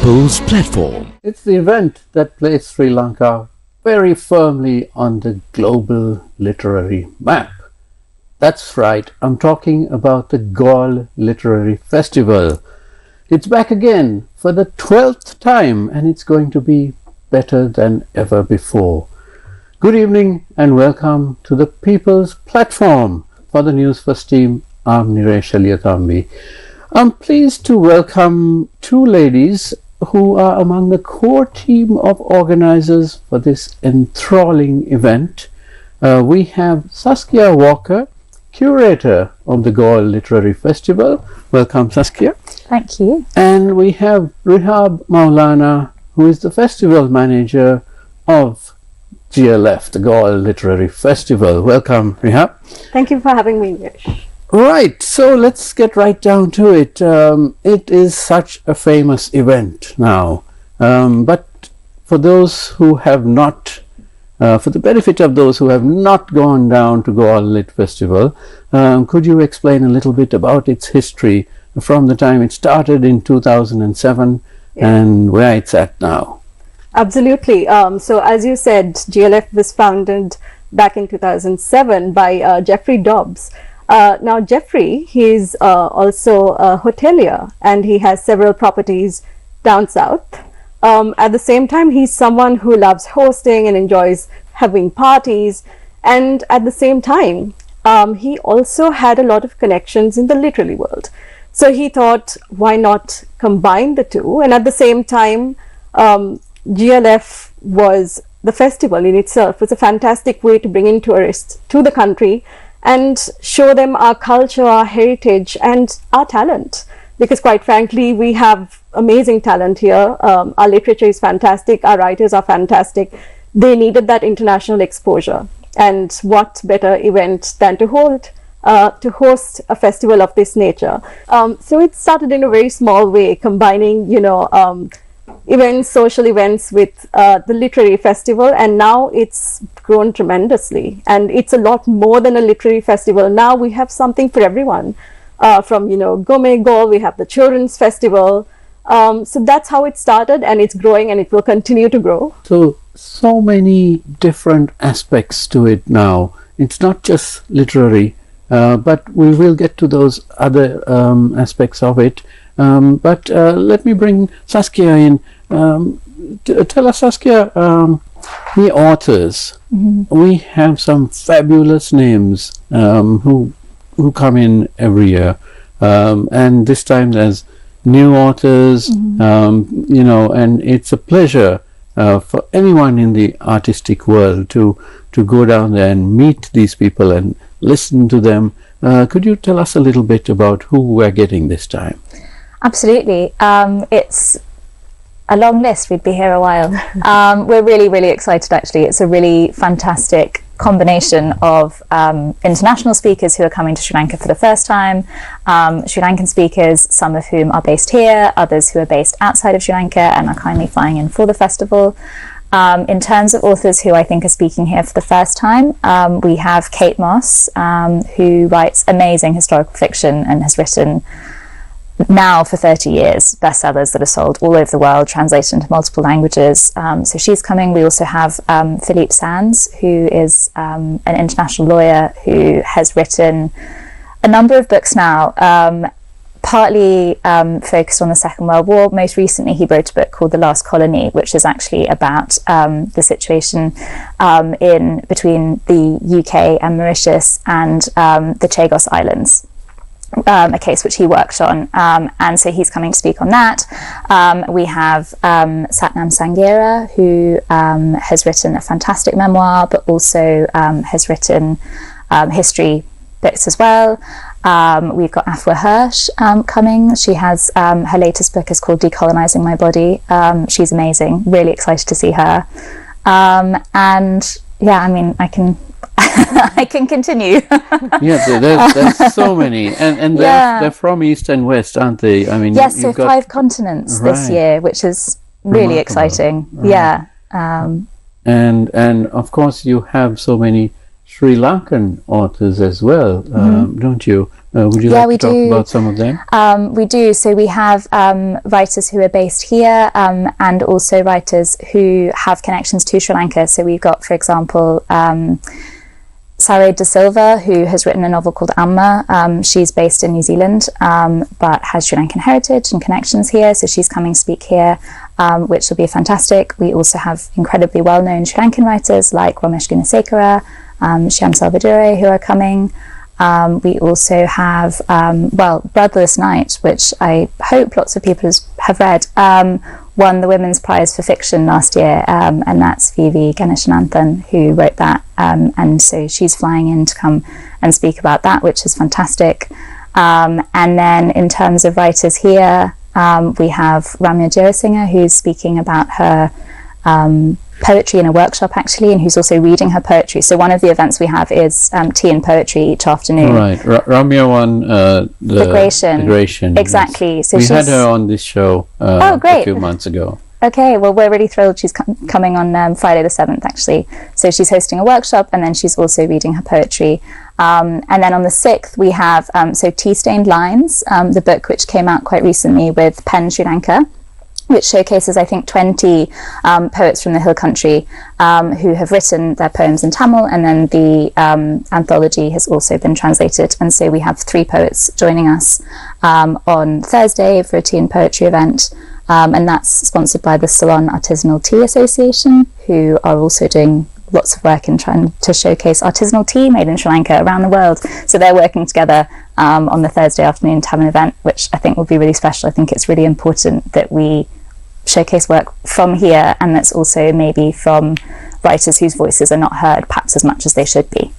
People's Platform. It's the event that placed Sri Lanka very firmly on the global literary map. That's right, I'm talking about the Galle Literary Festival. It's back again for the 12th time, and it's going to be better than ever before. Good evening and welcome to the People's Platform. For the Newsfirst team, I'm Niresh Aliathambi. I'm pleased to welcome two ladies who are among the core team of organizers for this enthralling event. We have Saskia Walker, curator of the Galle Literary Festival. Welcome, Saskia. Thank you. And we have Rihaab Mowlana, who is the festival manager of GLF, the Galle Literary Festival. Welcome, Rihaab. Thank you for having me, Yash. Right, so let's get right down to it. It is such a famous event now, but for those who have not, for the benefit of those who have not gone down to Galle Lit Festival, could you explain a little bit about its history from the time it started in 2007 and where it's at now? Absolutely. So as you said, GLF was founded back in 2007 by Jeffrey Dobbs. Now Jeffrey, he's also a hotelier and he has several properties down south. At the same time, he's someone who loves hosting and enjoys having parties, and at the same time he also had a lot of connections in the literary world. So he thought, why not combine the two? And at the same time, GLF was the festival in itself was a fantastic way to bring in tourists to the country and show them our culture, our heritage, and our talent. Because quite frankly, we have amazing talent here. Our literature is fantastic. Our writers are fantastic. They needed that international exposure. And what better event than to host a festival of this nature. So it started in a very small way, combining, events, social events with the literary festival, and now it's grown tremendously, and it's a lot more than a literary festival. Now we have something for everyone, from Gourmet Galle, we have the children's festival. So that's how it started, and it's growing and it will continue to grow. So many different aspects to it now. It's not just literary, but we will get to those other aspects of it. But let me bring Saskia in. Tell us, Saskia, the authors. We have some fabulous names who come in every year, and this time there's new authors. And it's a pleasure for anyone in the artistic world to go down there and meet these people and listen to them. Could you tell us a little bit about who we're getting this time? Absolutely. It's a long list. We'd be here a while. We're really, really excited, actually. It's a really fantastic combination of international speakers who are coming to Sri Lanka for the first time, Sri Lankan speakers, some of whom are based here, others who are based outside of Sri Lanka and are kindly flying in for the festival. In terms of authors who I think are speaking here for the first time, we have Kate Moss, who writes amazing historical fiction and has written now for 30 years bestsellers that are sold all over the world, translated into multiple languages. So she's coming. We also have Philippe Sands, who is an international lawyer who has written a number of books now, partly focused on the Second World War. Most recently, he wrote a book called The Last Colony, which is actually about the situation in between the UK and Mauritius and the Chagos Islands. A case which he worked on, and so he's coming to speak on that. We have Satnam Sanghera, who has written a fantastic memoir, but also has written history books as well. We've got Afua Hirsch coming. She has her latest book is called Decolonizing My Body. She's amazing. Really excited to see her. And yeah, I mean, I can I can continue. Yeah, there's so many, and they're from East and West, aren't they? I mean, yes, so 5 continents this year, which is really exciting. Right. Yeah, and of course you have so many Sri Lankan authors as well, don't you? Would you Yeah, like we to talk do. about some of them? We do. So we have writers who are based here and also writers who have connections to Sri Lanka. So we've got, for example, Sare De Silva, who has written a novel called Amma. She's based in New Zealand, but has Sri Lankan heritage and connections here. So she's coming to speak here, which will be fantastic. We also have incredibly well-known Sri Lankan writers like Ramesh Gunasekara, Shyam Salvadore, who are coming. We also have, Brotherless Night, which I hope lots of people have read, won the Women's Prize for Fiction last year, and that's Vivi Ganeshananthan who wrote that, and so she's flying in to come and speak about that, which is fantastic. And then in terms of writers here, we have Ramya Jayasinghe, who's speaking about her poetry in a workshop actually, and who's also reading her poetry. So one of the events we have is tea and poetry each afternoon. Right, Ramya won the Gration. Exactly. Yes. So we had her on this show great. a few months ago. Okay, well, we're really thrilled. She's coming on Friday the 7th, actually. So she's hosting a workshop, and then she's also reading her poetry. And then on the 6th, we have Tea Stained Lines, the book which came out quite recently with Pen Sri Lanka, which showcases, I think, 20 poets from the Hill Country who have written their poems in Tamil, and then the anthology has also been translated. And so we have 3 poets joining us on Thursday for a tea and poetry event, and that's sponsored by the Ceylon Artisanal Tea Association, who are also doing lots of work in trying to showcase artisanal tea made in Sri Lanka around the world. So they're working together on the Thursday afternoon to have an event, which I think will be really special. I think it's really important that we showcase work from here, and that's also maybe from writers whose voices are not heard perhaps as much as they should be.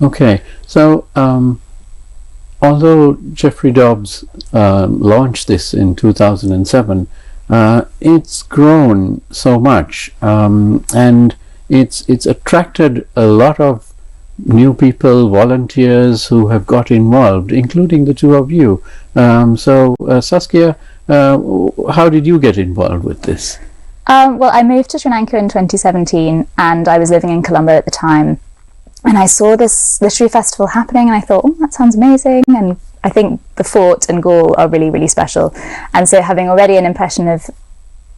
Okay, so although Jeffrey Dobbs launched this in 2007, it's grown so much, and it's attracted a lot of new people, volunteers who have got involved, including the two of you. So Saskia, how did you get involved with this? Well, I moved to Sri Lanka in 2017, and I was living in Colombo at the time, and I saw this literary festival happening, and I thought, oh, that sounds amazing. And I think the fort and Gaul are really, really special. And so having already an impression of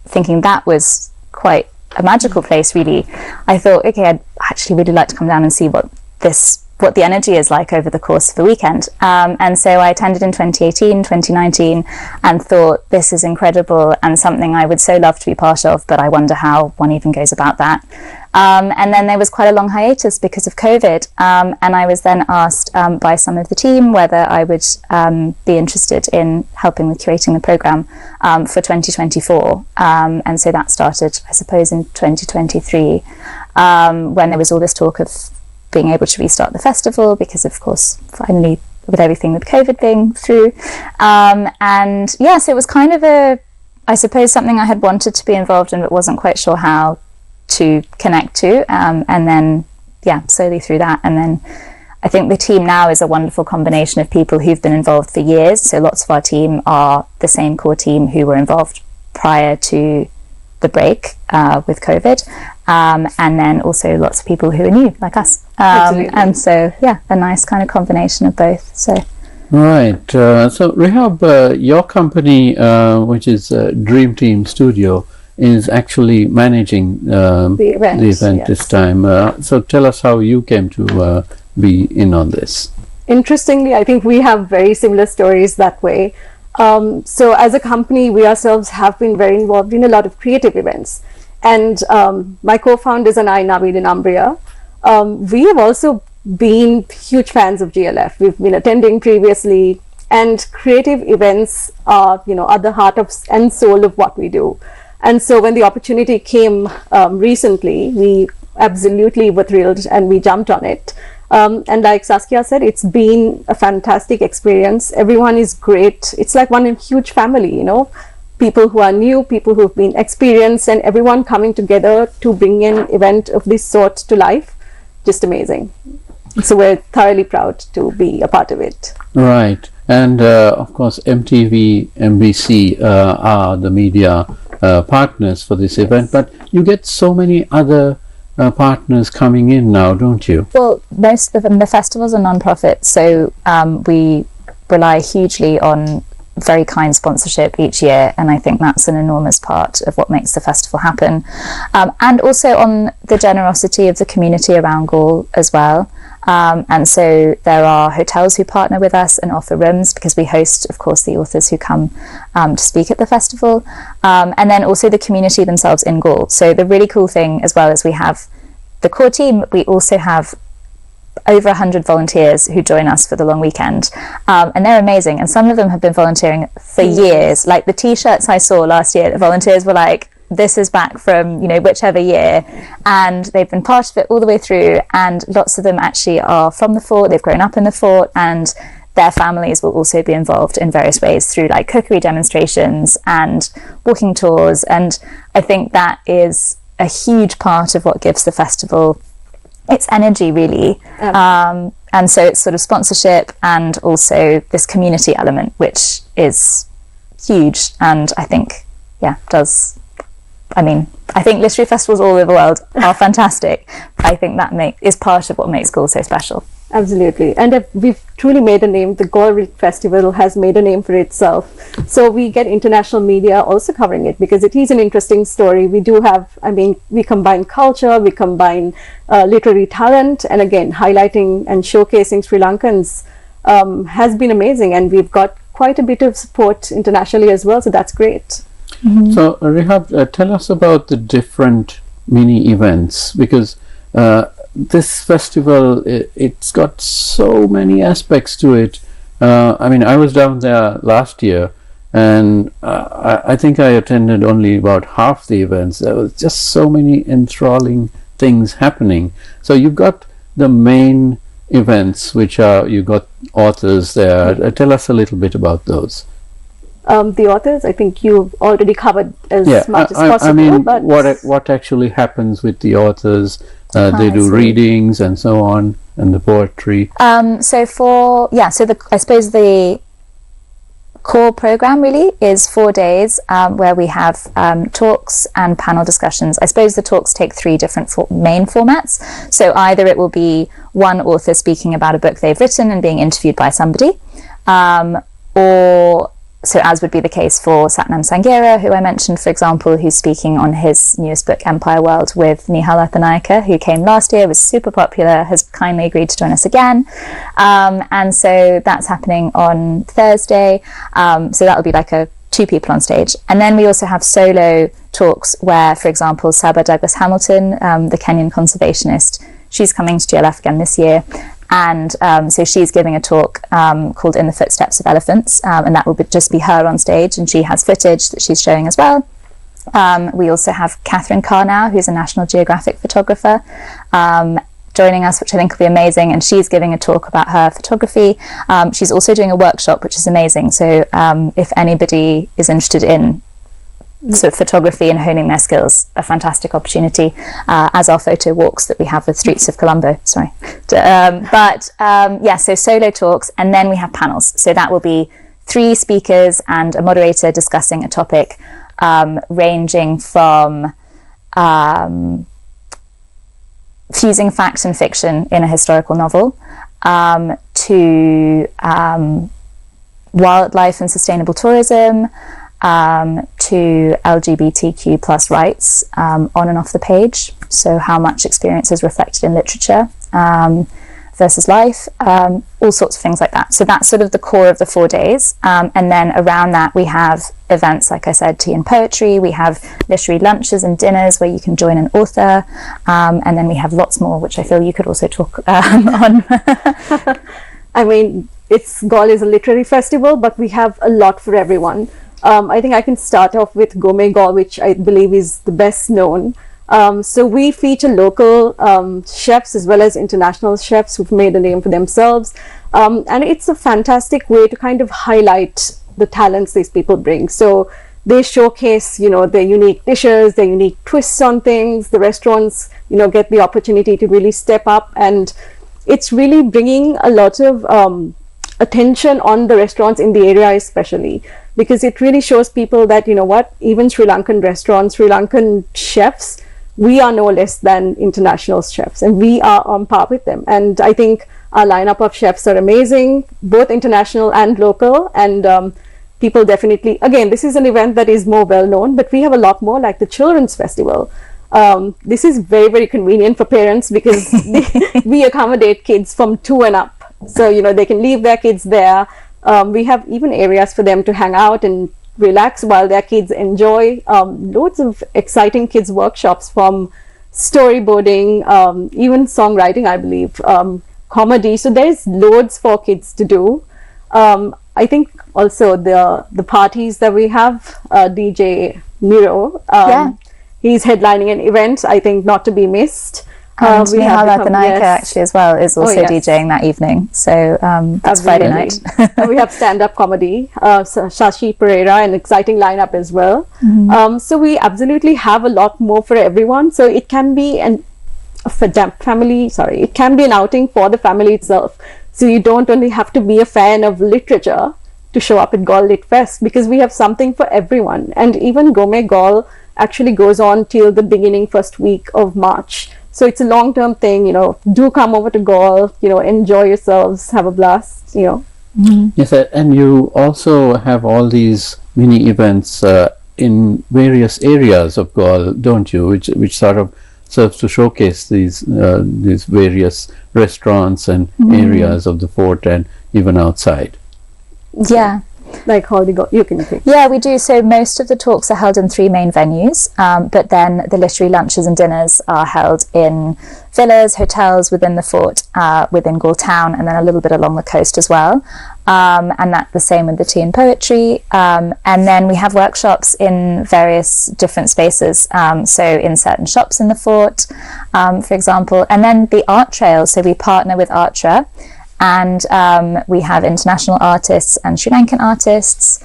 thinking that was quite a magical place, really, I thought, okay, I'd actually really like to come down and see what the energy is like over the course of the weekend. And so I attended in 2018, 2019, and thought, this is incredible and something I would so love to be part of, but I wonder how one even goes about that. And then there was quite a long hiatus because of COVID, and I was then asked by some of the team whether I would be interested in helping with curating the programme for 2024. And so that started, I suppose, in 2023, when there was all this talk of being able to restart the festival because, of course, finally, with everything with COVID being through. And yes, it was kind of I suppose, something I had wanted to be involved in but wasn't quite sure how to connect to. And then, slowly through that. And then I think the team now is a wonderful combination of people who've been involved for years. So lots of our team are the same core team who were involved prior to the break with COVID. And then also lots of people who are new, like us. And so, a nice kind of combination of both. So. Right. So, Rihaab, your company, which is Dream Team Studio, is actually managing the event this time. So, tell us how you came to be in on this. Interestingly, I think we have very similar stories that way. So, as a company, we ourselves have been very involved in a lot of creative events. And my co-founders and I, Naveed and Ambria, we have also been huge fans of GLF. We've been attending previously, and creative events are, are the heart and soul of what we do. And so when the opportunity came recently, we absolutely were thrilled and we jumped on it. And like Saskia said, it's been a fantastic experience. Everyone is great. It's like one huge family, people who are new, people who've been experienced, and everyone coming together to bring an event of this sort to life. Just amazing. So we're thoroughly proud to be a part of it. Right. And of course, MTV, NBC are the media partners for this event, but you get so many other partners coming in now, don't you? Well, most of them, the festivals are non-profit, so we rely hugely on very kind sponsorship each year, and I think that's an enormous part of what makes the festival happen, and also on the generosity of the community around Gaul as well. And so there are hotels who partner with us and offer rooms, because we host, of course, the authors who come to speak at the festival, and then also the community themselves in Gaul. So the really cool thing as well is we have the core team, we also have over 100 volunteers who join us for the long weekend, and they're amazing, and some of them have been volunteering for years. Like the t-shirts I saw last year, the volunteers were like, this is back from, you know, whichever year, and they've been part of it all the way through, and lots of them actually are from the fort, they've grown up in the fort, and their families will also be involved in various ways through like cookery demonstrations and walking tours. And I think that is a huge part of what gives the festival its energy, really. And so it's sort of sponsorship and also this community element, which is huge, and I think I think literary festivals all over the world are fantastic. I think that is part of what makes Gaul so special. Absolutely. And we've truly made a name. The Gaul Festival has made a name for itself. So we get international media also covering it, because it is an interesting story. We do have, we combine culture, we combine literary talent, and again, highlighting and showcasing Sri Lankans has been amazing. And we've got quite a bit of support internationally as well. So that's great. Mm-hmm. So Rihaab, tell us about the different mini events, because this festival, it's got so many aspects to it. I was down there last year, and I think I attended only about half the events. There was just so many enthralling things happening. So you've got the main events, which are, you got authors there. Tell us a little bit about those. The authors, I think you've already covered as much as possible. But what actually happens with the authors? They do readings and so on, and the poetry. I suppose the core program really is 4 days, where we have talks and panel discussions. I suppose the talks take 3 different main formats. So either it will be one author speaking about a book they've written and being interviewed by somebody, or so as would be the case for Satnam Sanghera, who I mentioned, for example, who's speaking on his newest book, Empire World, with Nihal Athanayake, who came last year, was super popular, has kindly agreed to join us again. And so that's happening on Thursday. So that will be like 2 people on stage. And then we also have solo talks where, for example, Saba Douglas Hamilton, the Kenyan conservationist, she's coming to GLF again this year. And so she's giving a talk called In the Footsteps of Elephants, and that will just be her on stage, and she has footage that she's showing as well. We also have Catherine Carnow, who's a National Geographic photographer, joining us, which I think will be amazing, and she's giving a talk about her photography. She's also doing a workshop, which is amazing. So if anybody is interested in sort of photography and honing their skills, a fantastic opportunity, as our photo walks that we have with Streets of Colombo. So solo talks, and then we have panels. So that will be 3 speakers and a moderator discussing a topic, ranging from fusing fact and fiction in a historical novel, to wildlife and sustainable tourism, to LGBTQ plus rights, on and off the page. So how much experience is reflected in literature versus life, all sorts of things like that. So that's sort of the core of the 4 days. And then around that we have events, like I said, tea and poetry. We have literary lunches and dinners where you can join an author. And then we have lots more, which I feel you could also talk on. Gaul is a literary festival, but we have a lot for everyone. I think I can start off with Gourmet Gaul, which I believe is the best known. So we feature local chefs as well as international chefs who've made a name for themselves. And it's a fantastic way to kind of highlight the talents these people bring. So they showcase, their unique dishes, their unique twists on things. The restaurants, get the opportunity to really step up. And it's really bringing a lot of attention on the restaurants in the area especially, because it really shows people that, even Sri Lankan restaurants, Sri Lankan chefs we are no less than international chefs, and we are on par with them. And I think our lineup of chefs are amazing, both international and local. And people definitely, again, this is an event that is more well known, but we have a lot more, like the Children's Festival. This is very, very convenient for parents because we accommodate kids from 2 and up. So, you know, they can leave their kids there. We have even areas for them to hang out and relax while their kids enjoy. Loads of exciting kids workshops, from storyboarding, even songwriting, I believe, comedy. So there's loads for kids to do. I think also the parties that we have, DJ Miro, he's headlining an event, I think, not to be missed. And Rihaab Mowlana actually as well is also DJing that evening. So that's Friday night. And we have stand-up comedy, Shashi Pereira, an exciting lineup as well. So we absolutely have a lot more for everyone. So it can be it can be an outing for the family itself. So you don't only have to be a fan of literature to show up at Gaul Lit Fest, because we have something for everyone. And even Gourmet Gaul actually goes on till the beginning first week of March. So it's a long-term thing, you know. Do come over to Gaul, you know, enjoy yourselves, have a blast, you know. Yes, and you also have all these mini events in various areas of Gaul, don't you? Which sort of serves to showcase these various restaurants and areas of the fort, and even outside. Yeah. Like how they go, you can pick. Yeah, we do. So most of the talks are held in 3 main venues, but then the literary lunches and dinners are held in villas, hotels within the fort, within Gaul town, and then a little bit along the coast as well. And that's the same with the tea and poetry. And then we have workshops in various different spaces. So in certain shops in the fort, for example, and then the art trail. So we partner with Artra. And we have international artists and Sri Lankan artists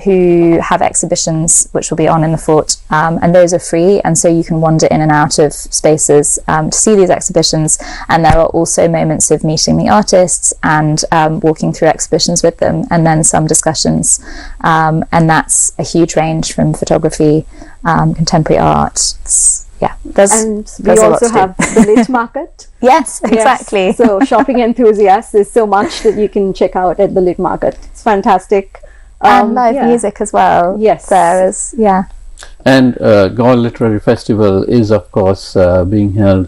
who have exhibitions which will be on in the fort, and those are free, and so you can wander in and out of spaces to see these exhibitions. And there are also moments of meeting the artists and walking through exhibitions with them, and then some discussions, and that's a huge range from photography, contemporary art. And we also have the lit market. Yes, exactly. Yes. So shopping enthusiasts, there's so much that you can check out at the lit market. It's fantastic. And live music as well. Yes. There is, And Gaul Literary Festival is, of course, being held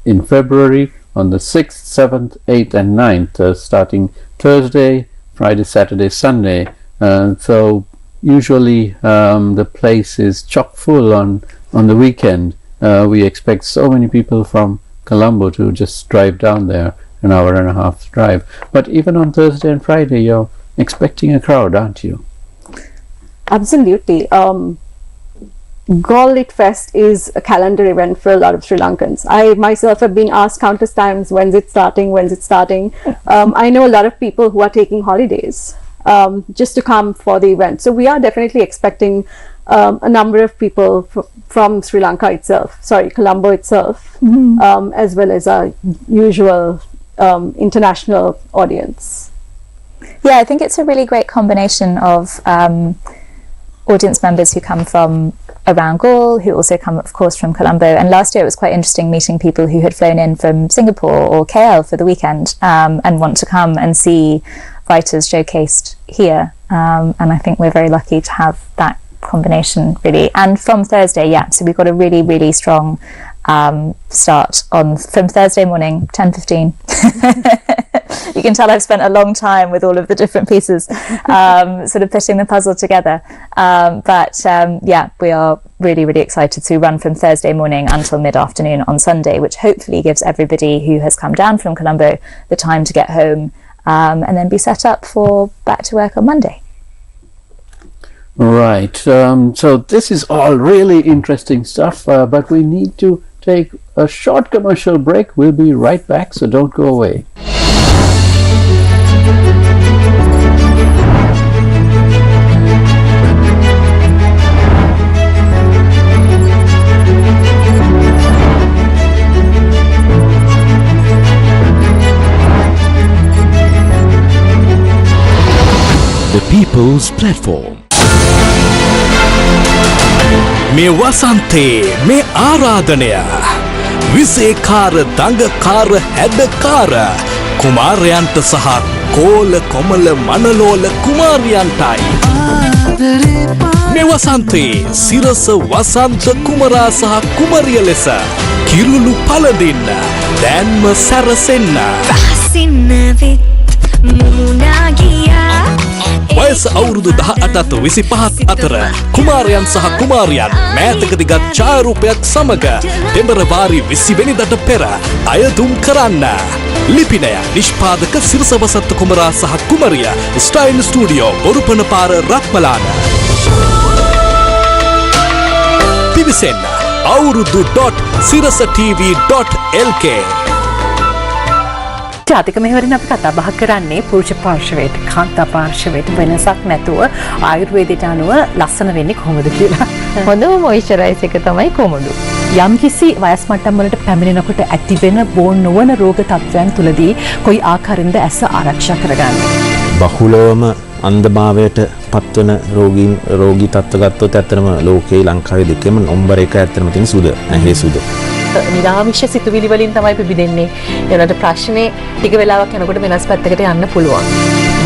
in February on the 6th, 7th, 8th and 9th, starting Thursday, Friday, Saturday, Sunday. So usually the place is chock full on the weekend. We expect so many people from Colombo to just drive down there, an hour and a half drive. But even on Thursday and Friday, you're expecting a crowd, aren't you? Absolutely. Gaul Lit Fest is a calendar event for a lot of Sri Lankans. I myself have been asked countless times, when's it starting? I know a lot of people who are taking holidays just to come for the event. So we are definitely expecting a number of people from Sri Lanka itself, Colombo itself, as well as our usual international audience. Yeah, I think it's a really great combination of audience members who come from around Gaul, who also come, of course, from Colombo. And last year it was quite interesting meeting people who had flown in from Singapore or KL for the weekend, and want to come and see writers showcased here. And I think we're very lucky to have that combination, really. And from Thursday, so we've got a really, really strong start from Thursday morning, 10:15. You can tell I've spent a long time with all of the different pieces, sort of putting the puzzle together. But we are really, really excited to run from Thursday morning until mid-afternoon on Sunday, which hopefully gives everybody who has come down from Colombo the time to get home, and then be set up for back to work on Monday. Right. So this is all really interesting stuff, but we need to take a short commercial break. We'll be right back, so don't go away. The People's Platform. මේ වසන්තේ මේ ආරාධනය විසේකාර දඟකාර හැඩකාර කුමාරයන්ට සහ කෝල කොමල මනලෝල කුමාරියන්ටයි මේ වසන්තේ සිරස වසන්ත කුමරා සහ කුමරිය ලෙස කිරුළු පළදින්න දැන්ම සැරසෙන්න වයස අවුරුදු 18ත් 25ත් අතර කුමාරයන් සහ කුමාරියන් මෑතකදී ගත් ඡායාරූපයක් සමග දෙඹරවාරි 20 වෙනිදාට පෙර අයදුම් කරන්න. ලිපිනය නිෂ්පාදක සිරස වසන්ත කුමරා සහ කුමරිය ස්ටයිල් ස්ටුඩියෝ බොරුපන පාර රත්මලාන. පිවිසෙන්න අවුරුදු.sirsatv.lk. ජාතික මෙහෙවරින් අපි කතා බහ කරන්නේ පුරුෂ පාර්ශවයට කාන්තා පාර්ශවයට වෙනසක් නැතුව ආයුර්වේදයට අනුව ලස්සන වෙන්නේ කොහොමද කියලා. හොඳම මොයිස්චරයිස් එක තමයි කොමඩු. යම්කිසි වයස් මට්ටම් වලට පැමිණෙනකොට ඇතිවෙන බෝන් නොවන රෝග තත්ත්වයන් තුලදී කොයි ආකාරයෙන්ද ඇස ආරක්ෂා කරගන්නේ? බහුලවම අන්ධභාවයට පත්වන රෝගී තත්ත්ව ගත්තොත් ඇත්තටම ලෝකේ ලංකාවේ දෙකෙම නම්බර් 1 ඇත්තටම තියෙන සුද ඇහි සුද. නිරාමිෂ සිතුවිලි වලින් තමයි පිබිදෙන්නේ. ඒනට ප්‍රශ්නේ ටික වෙලාවක් යනකොට වෙනස් පැත්තකට යන්න පුළුවන්.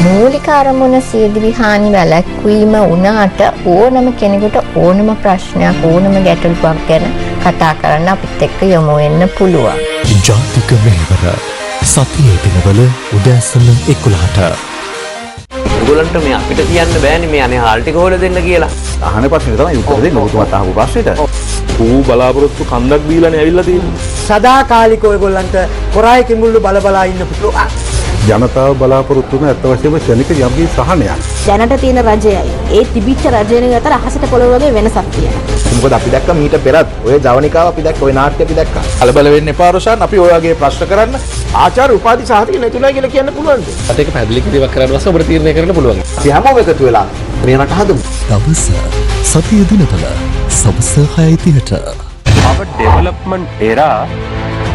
මූලික අරමුණ සියදිවි හානි වැළැක්වීම වුණාට ඕනම කෙනෙකුට ඕනම ප්‍රශ්නයක් ඕනම ගැටලුවක් ගැන කතා කරන්න අපිත් එක්ක යොමු වෙන්න පුළුවන්. ජාතික මෙහෙවර සතියේ දිනවල උදෑසන 11ට. ඔයගොල්ලන්ට මේ අපිට කියන්න බෑනේ මේ අනේ හාල් ටික හොල දෙන්න කියලා. අහන ප්‍රශ්නේ තමයි උත්තර දෙන්න ඔබතුමාත් අහපු ප්‍රශ්නෙට. ඌ බලාපොරොත්තු කන්දක් දීලානේ ඇවිල්ලා තියෙන්නේ. සදාකාලික ඔයගොල්ලන්ට කොරායි කිඹුල්ලු බල ඉන්න පුළුවන්. ජනතාව බලාපොරොත්තු වෙන අත් වශයෙන්ම ක්ෂණික යම්කි සහනයක්. දැනට තියෙන රජයයි ඒ තිබිච්ච රජයන අතර අහසට පොළොව වගේ වෙනසක් තියෙනවා. මොකද අපි දැක්ක මීට පෙරත් ඔය ජවනිකාව අපි දැක්ක ඔය නාට්‍ය අපි දැක්කා. කලබල වෙන්න එපා රොෂාන්. අපි ඔය වගේ ප්‍රශ්න කරන්න ආචාර්ය උපාධි සහතික නැතුණා කියලා කියන්න පුළුවන්ද? අත එක පැහැදිලි කිරීමක් කරන්න වාස ඔබට තීරණය කරන්න පුළුවන්. අපි හැමෝම එකතු වෙලා මේ රට හදමු. දවස සතිය දිනවල සවස 6:30ට. Our development era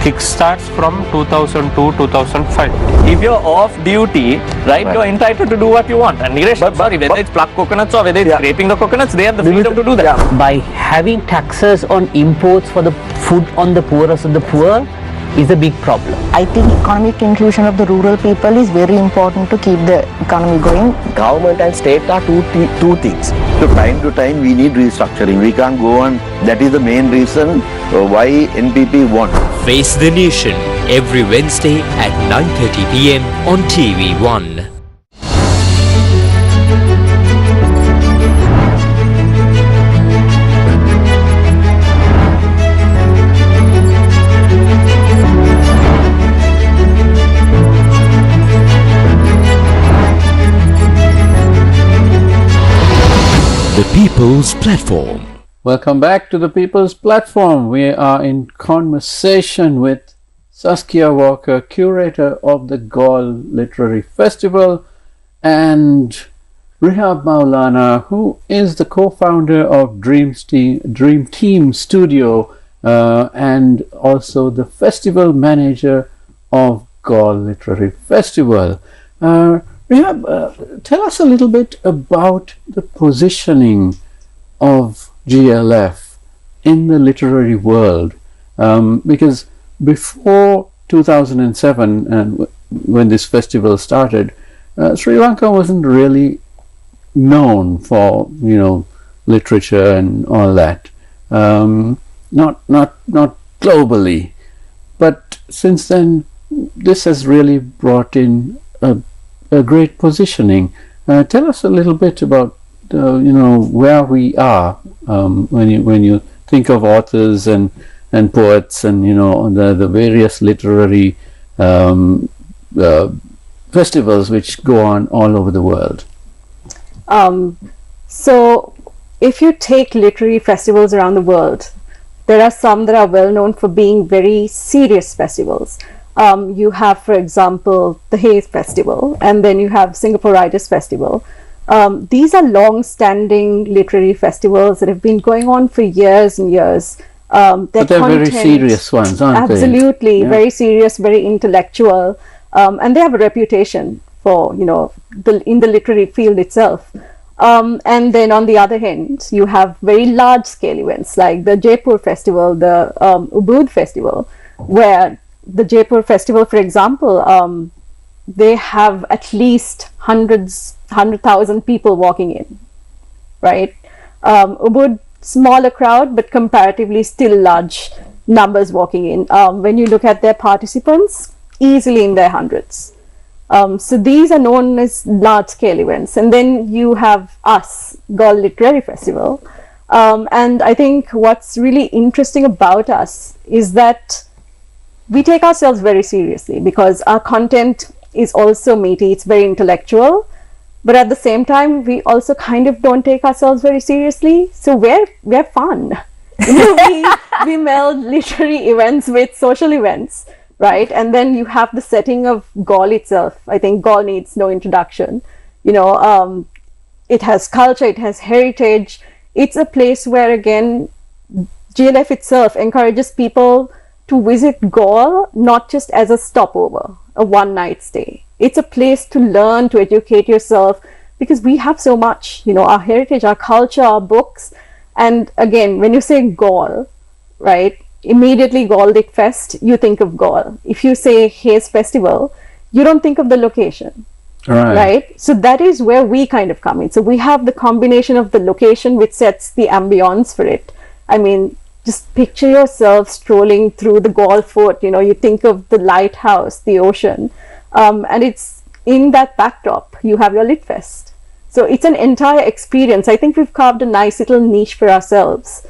kickstarts from 2002-2005. If you're off duty, right, you're entitled to do what you want. And Niresh, sorry, whether it's pluck coconuts or whether it's scraping the coconuts, they have the freedom to do that. By having taxes on imports for the food on the poorest of the poor is a big problem. I think economic inclusion of the rural people is very important to keep the economy going. Government and state are two things. So time to time we need restructuring. We can't go on. That is the main reason why NPP won. Face the Nation every Wednesday at 9:30 p.m. on TV1. The People's Platform. Welcome back to the People's Platform. We are in conversation with Saskia Walker, curator of the Gaul Literary Festival, and Rihaab Mowlana, who is the co-founder of Dream Team Studio and also the festival manager of Gaul Literary Festival. Rihaab, tell us a little bit about the positioning of GLF in the literary world, because before 2007 and when this festival started, Sri Lanka wasn't really known for literature and all that, not globally, but since then this has really brought in a great positioning. Tell us a little bit about where we are when you think of authors and poets and the various literary festivals which go on all over the world. So if you take literary festivals around the world, there are some that are well known for being very serious festivals. You have, for example, the Hayes Festival, and then you have Singapore Writers Festival. These are long-standing literary festivals that have been going on for years and years. But they're very serious ones, aren't they? Absolutely, very serious, very intellectual, and they have a reputation for in the literary field itself. And then on the other hand, you have very large scale events like the Jaipur Festival, the Ubud Festival, where the Jaipur Festival, for example, they have at least 100,000 people walking in, right? Ubud, smaller crowd, but comparatively still large numbers walking in. When you look at their participants, easily in their hundreds. So these are known as large scale events. And then you have us, Gaul Literary Festival. And I think what's really interesting about us is that we take ourselves very seriously because our content is also meaty, it's very intellectual, but at the same time we also kind of don't take ourselves very seriously, so we're fun. We meld literary events with social events, right? And then you have the setting of Gaul itself. I think Gaul needs no introduction. It has culture, it has heritage. It's a place where, again, GLF itself encourages people to visit Gaul not just as a stopover, a one-night stay. It's a place to learn, to educate yourself, because we have so much, our heritage, our culture, our books. And again, when you say Gaul, right, immediately Gaul Lit Fest, you think of Gaul. If you say Hayes Festival, you don't think of the location, right? So that is where we kind of come in. So we have the combination of the location which sets the ambience for it. I mean, just picture yourself strolling through the Gaul Fort, you think of the lighthouse, the ocean, and it's in that backdrop, you have your Lit Fest. So it's an entire experience. I think we've carved a nice little niche for ourselves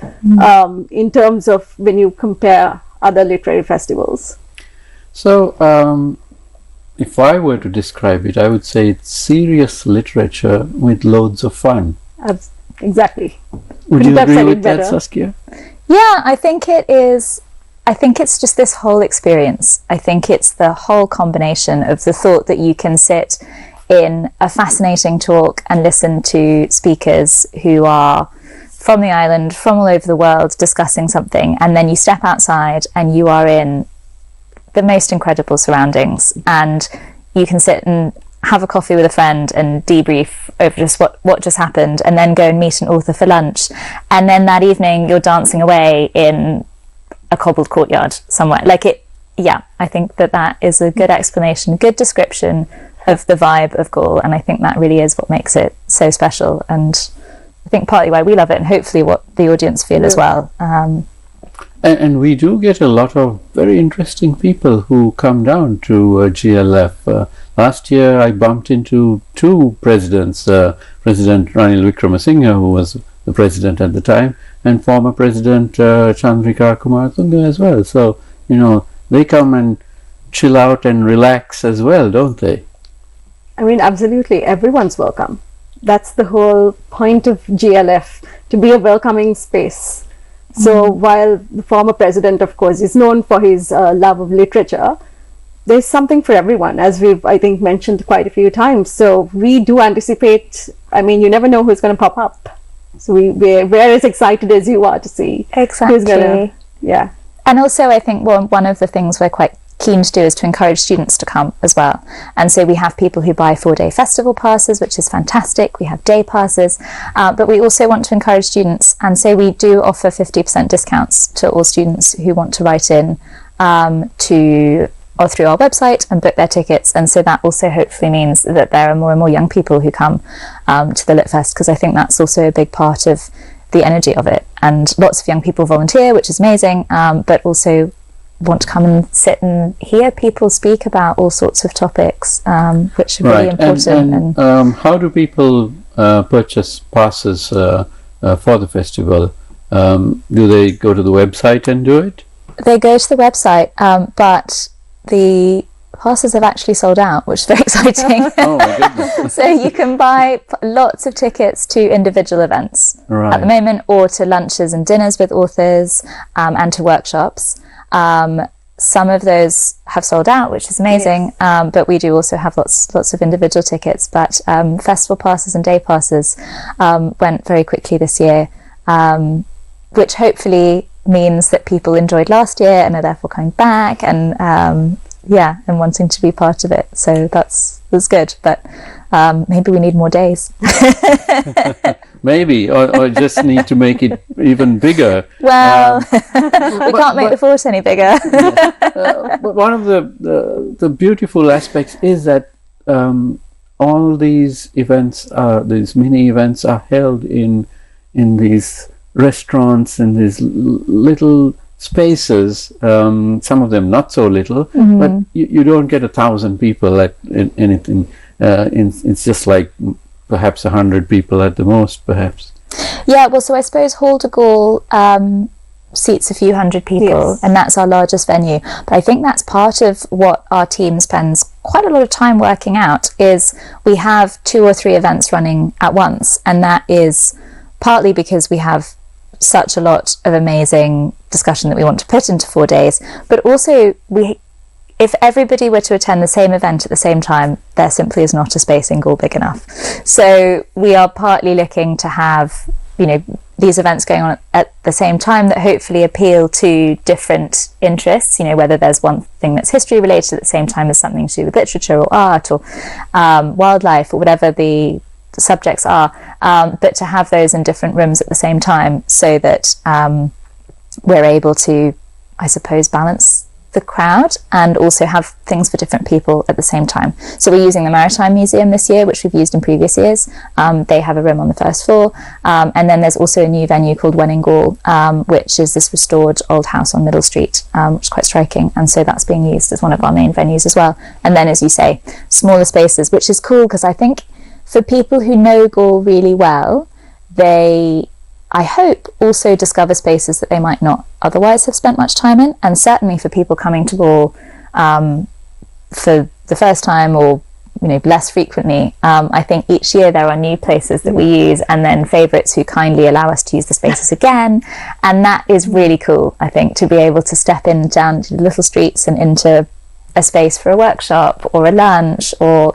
in terms of when you compare other literary festivals. So if I were to describe it, I would say it's serious literature with loads of fun. Exactly. Would you agree with that, Saskia? Yeah, I think it is. I think it's just this whole experience. I think it's the whole combination of the thought that you can sit in a fascinating talk and listen to speakers who are from the island, from all over the world, discussing something, and then you step outside and you are in the most incredible surroundings, and you can sit and have a coffee with a friend and debrief over just what just happened, and then go and meet an author for lunch, and then that evening you're dancing away in a cobbled courtyard somewhere. I think that is a good explanation, good description of the vibe of Gaul, and I think that really is what makes it so special, and I think partly why we love it, and hopefully what the audience feel as well. And we do get a lot of very interesting people who come down to GLF. Last year I bumped into two presidents, President Ranil Wickramasinghe, who was the president at the time, and former President Chandrika Kumaratunga as well. So, they come and chill out and relax as well, don't they? I mean, absolutely. Everyone's welcome. That's the whole point of GLF, to be a welcoming space. So while the former president, of course, is known for his love of literature, there's something for everyone, as we've, I think, mentioned quite a few times. So we do anticipate, you never know who's going to pop up. So we're as excited as you are to see who's going to, yeah. And also, I think one of the things we're quite keen to do is to encourage students to come as well. And so we have people who buy 4-day festival passes, which is fantastic. We have day passes, but we also want to encourage students, and so we do offer 50% discounts to all students who want to write in or through our website and book their tickets. And so that also hopefully means that there are more and more young people who come to the Lit Fest, because I think that's also a big part of the energy of it. And lots of young people volunteer, which is amazing, but also want to come and sit and hear people speak about all sorts of topics, which are really important. And how do people purchase passes for the festival? Do they go to the website and do it? They go to the website, but the passes have actually sold out, which is very exciting. Oh my goodness. So you can buy lots of tickets to individual events at the moment, or to lunches and dinners with authors, and to workshops. Some of those have sold out, which is amazing, but we do also have lots of individual tickets. But festival passes and day passes went very quickly this year, which hopefully means that people enjoyed last year and are therefore coming back and wanting to be part of it. So that's good. But maybe we need more days. Maybe, or just need to make it even bigger. Well, we can't make the fort any bigger. But one of the beautiful aspects is that all these events, these mini events, are held in these restaurants and these little spaces. Some of them not so little, but you don't get 1,000 people at anything. It's just like perhaps 100 people at the most, perhaps. Yeah, well, so I suppose Hall de Gaulle seats a few hundred people, and that's our largest venue. But I think that's part of what our team spends quite a lot of time working out, is we have 2 or 3 events running at once, and that is partly because we have such a lot of amazing discussion that we want to put into 4 days, but also if everybody were to attend the same event at the same time, there simply is not a space in Gaul big enough. So we are partly looking to have, these events going on at the same time that hopefully appeal to different interests, whether there's one thing that's history related at the same time as something to do with literature or art or wildlife or whatever the subjects are, but to have those in different rooms at the same time so that we're able to, I suppose, balance the crowd and also have things for different people at the same time. So we're using the Maritime Museum this year, which we've used in previous years. They have a room on the first floor, and then there's also a new venue called When in Gaul, which is this restored old house on Middle Street, which is quite striking, and so that's being used as one of our main venues as well. And then, as you say, smaller spaces, which is cool because I think for people who know Gaul really well, they, I hope, also discover spaces that they might not otherwise have spent much time in. And certainly for people coming to Gaul for the first time or less frequently, I think each year there are new places that we use, and then favourites who kindly allow us to use the spaces again, and that is really cool, I think, to be able to step in down to the little streets and into a space for a workshop or a lunch or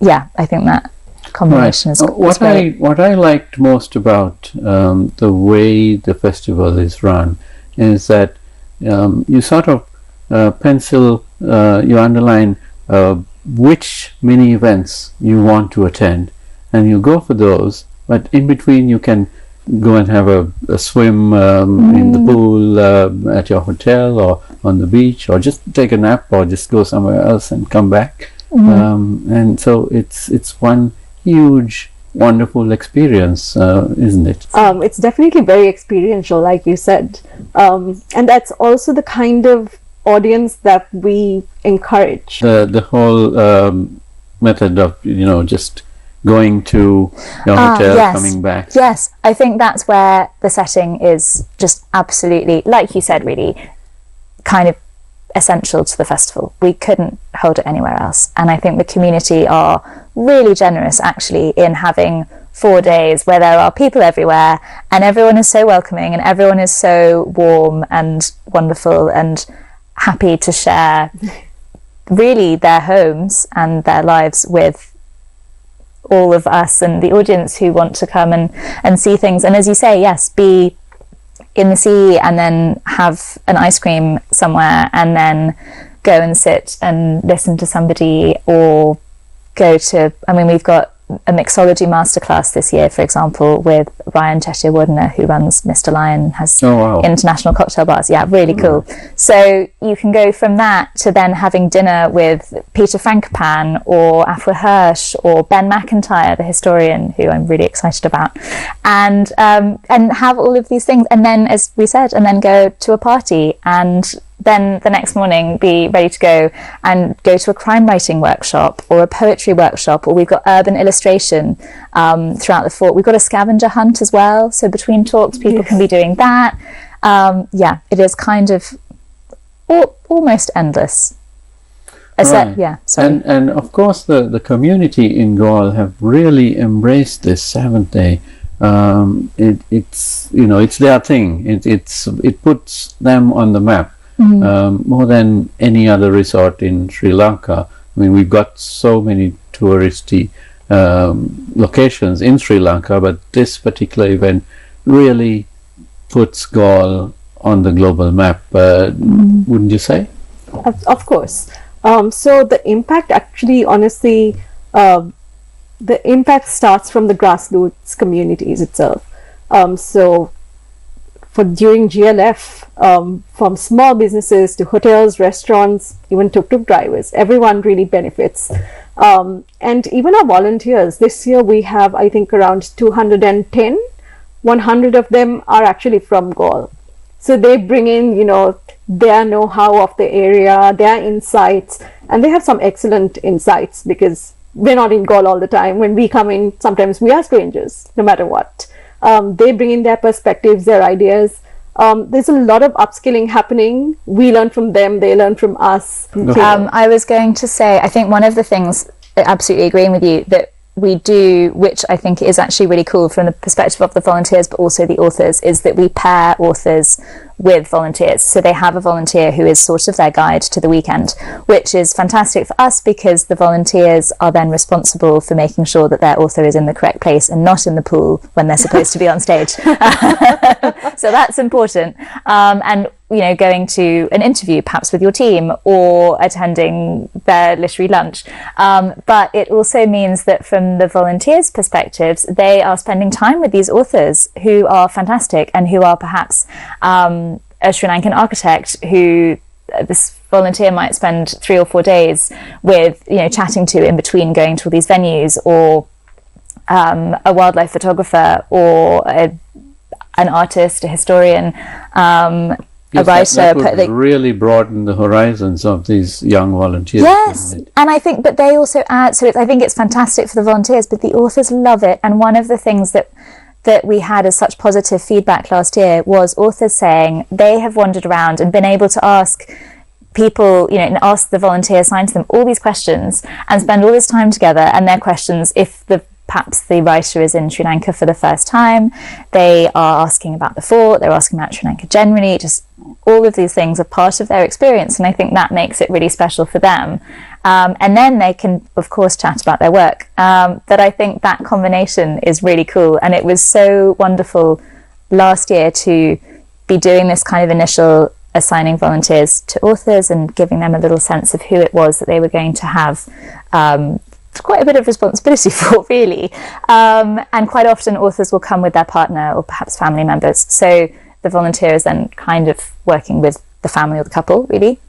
I think that combination is great. What I liked most about the way the festival is run is that you sort of pencil, you underline which mini events you want to attend, and you go for those, but in between you can go and have a swim in the pool at your hotel or on the beach, or just take a nap, or just go somewhere else and come back. And so it's one huge, wonderful experience, isn't it? It's definitely very experiential, like you said, and that's also the kind of audience that we encourage. The whole method of just going to your hotel, yes. coming back. Yes, I think that's where the setting is just absolutely, like you said, really kind of essential to the festival. We couldn't hold it anywhere else, and I think the community are really generous actually in having 4 days where there are people everywhere and everyone is so welcoming and everyone is so warm and wonderful and happy to share really their homes and their lives with all of us and the audience who want to come and see things, and as you say, yes, be in the sea and then have an ice cream somewhere and then go and sit and listen to somebody, or go to, we've got a mixology masterclass this year, for example, with Ryan Cheshire-Wardner, who runs Mr. Lion, has international cocktail bars. Yeah, really cool. So you can go from that to then having dinner with Peter Frankopan or Afua Hirsch or Ben McIntyre, the historian, who I'm really excited about, and have all of these things, and then, as we said, and then go to a party, and then the next morning be ready to go to a crime writing workshop or a poetry workshop, or we've got urban illustration throughout the fort. We've got a scavenger hunt as well, so between talks people can be doing that. It is kind of almost endless. And of course the community in Gaul have really embraced this, haven't they? It's their thing. It puts them on the map. More than any other resort in Sri Lanka. We've got so many touristy locations in Sri Lanka, but this particular event really puts Gaul on the global map, wouldn't you say? Of course. So the impact actually, honestly, the impact starts from the grassroots communities itself. So for during GLF, from small businesses to hotels, restaurants, even tuk-tuk drivers, everyone really benefits. And even our volunteers, this year we have, I think, around 210. 100 of them are actually from Gaul. So they bring in, you know, their know-how of the area, their insights, and they have some excellent insights because we're not in Gaul all the time. When we come in, sometimes we are strangers, no matter what. They bring in their perspectives, their ideas. There's a lot of upskilling happening. We learn from them, they learn from us. I was going to say, I think one of the things, absolutely agreeing with you, that we do, which I think is actually really cool from the perspective of the volunteers but also the authors, is that we pair authors with volunteers. So they have a volunteer who is sort of their guide to the weekend, which is fantastic for us because the volunteers are then responsible for making sure that their author is in the correct place and not in the pool when they're supposed to be on stage. So that's important. And you know, going to an interview perhaps with your team or attending their literary lunch. But it also means that from the volunteers' perspectives, they are spending time with these authors who are fantastic and who are perhaps a Sri Lankan architect who this volunteer might spend 3 or 4 days with, you know, chatting to in between going to all these venues, or a wildlife photographer, or an artist, a historian, Yes, a writer. that would really broaden the horizons of these young volunteers. Yes, and I think, but they also add, so I think it's fantastic for the volunteers, but the authors love it. And one of the things that we had as such positive feedback last year was authors saying they have wandered around and been able to ask people, you know, and ask the volunteer assigned to them all these questions and spend all this time together, and their questions, if perhaps the writer is in Sri Lanka for the first time, they are asking about the fort, they're asking about Sri Lanka generally, just all of these things are part of their experience, and I think that makes it really special for them. And then they can, of course, chat about their work. But I think that combination is really cool, and it was so wonderful last year to be doing this kind of initial assigning volunteers to authors and giving them a little sense of who it was that they were going to have quite a bit of responsibility for, really. And quite often authors will come with their partner or perhaps family members. So the volunteer is then kind of working with the family or the couple, really.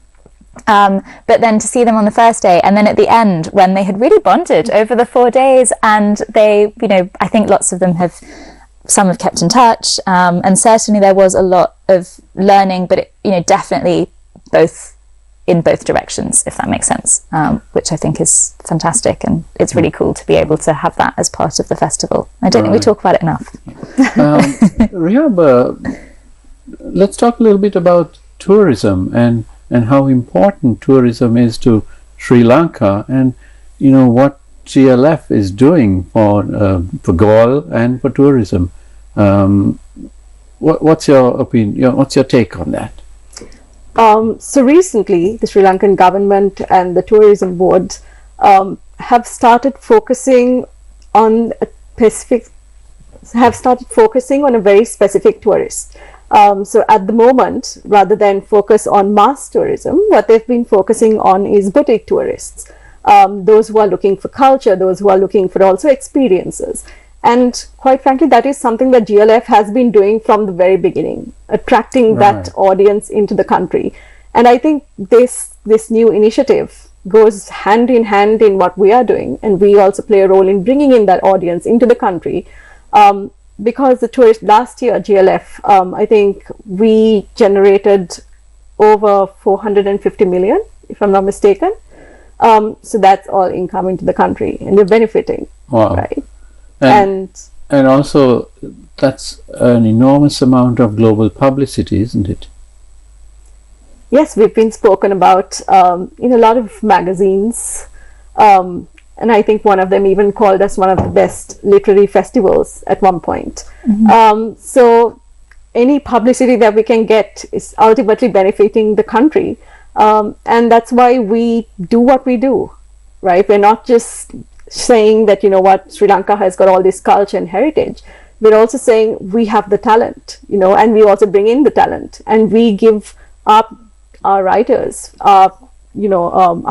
But then to see them on the first day, and then at the end when they had really bonded over the 4 days, and they, you know, I think lots of them some have kept in touch, and certainly there was a lot of learning, but it, you know, definitely in both directions, if that makes sense, which I think is fantastic, and it's really cool to be able to have that as part of the festival. I don't think we talk about it enough. Rihaab, let's talk a little bit about tourism and how important tourism is to Sri Lanka, and you know what GLF is doing for Gaul and for tourism. What's your opinion? What's your take on that? So recently, the Sri Lankan government and the tourism board have started focusing on a very specific tourist. So at the moment, rather than focus on mass tourism, what they've been focusing on is boutique tourists. Those who are looking for culture, those who are looking for also experiences. And quite frankly, that is something that GLF has been doing from the very beginning, attracting that audience into the country. And I think this new initiative goes hand in hand in what we are doing, and we also play a role in bringing in that audience into the country. Because the tourist last year, GLF, I think we generated over 450 million, if I'm not mistaken. So that's all income into the country, and we're benefiting. Wow. Right? And also that's an enormous amount of global publicity, isn't it? Yes, we've been spoken about in a lot of magazines, and I think one of them even called us one of the best literary festivals at one point. So any publicity that we can get is ultimately benefiting the country, and that's why we do what we do, right? We're not just saying that, you know what, Sri Lanka has got all this culture and heritage. We're also saying we have the talent, you know, and we also bring in the talent, and we give our writers, our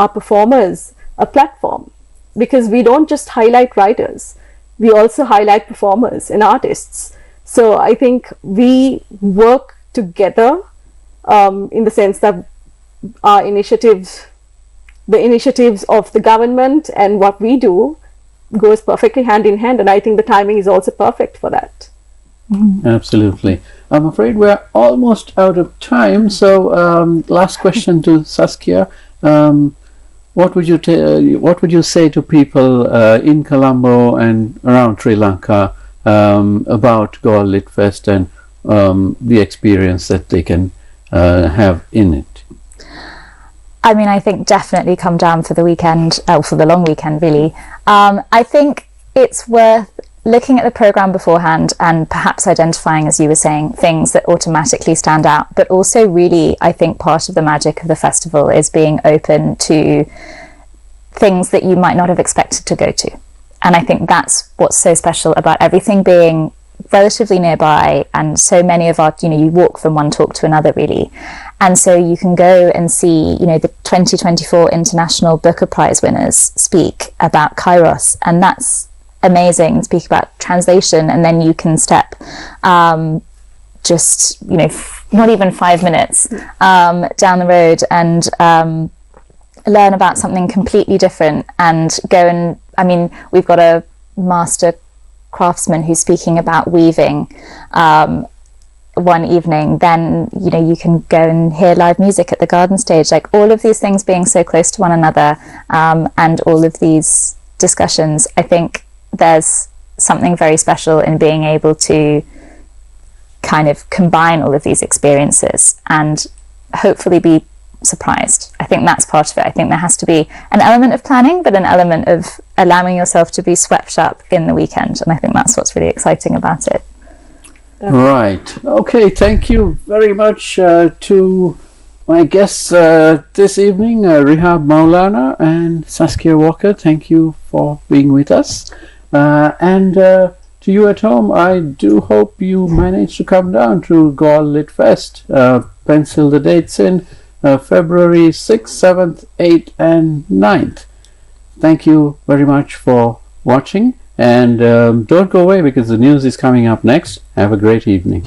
performers a platform, because we don't just highlight writers, we also highlight performers and artists. So I think we work together in the sense that our initiatives, the initiatives of the government and what we do goes perfectly hand in hand, and I think the timing is also perfect for that. Absolutely. I'm afraid we're almost out of time, so last question to Saskia. What would you say to people in Colombo and around Sri Lanka about Galle Lit Fest and the experience that they can have in it? I mean, I think definitely come down for the weekend, for the long weekend, really. I think it's worth looking at the programme beforehand and perhaps identifying, as you were saying, things that automatically stand out. But also really, I think part of the magic of the festival is being open to things that you might not have expected to go to. And I think that's what's so special about everything being relatively nearby, and so many of our, you walk from one talk to another, really. And so you can go and see, the 2024 International Booker Prize winners speak about Kairos, and that's amazing. Speak about translation, and then you can step just, not even 5 minutes down the road and learn about something completely different, and go and, we've got a master craftsman who's speaking about weaving one evening. Then you can go and hear live music at the garden stage. Like, all of these things being so close to one another, and all of these discussions, I think there's something very special in being able to kind of combine all of these experiences and hopefully be surprised. I think that's part of it. I think there has to be an element of planning, but an element of allowing yourself to be swept up in the weekend, and I think that's what's really exciting about it. Right. Okay, thank you very much to my guests this evening, Rihaab Mowlana and Saskia Walker. Thank you for being with us. And to you at home, I do hope you manage to come down to Galle Lit Fest. Pencil the dates in, February 6th, 7th, 8th and 9th. Thank you very much for watching, and don't go away because the news is coming up next. Have a great evening.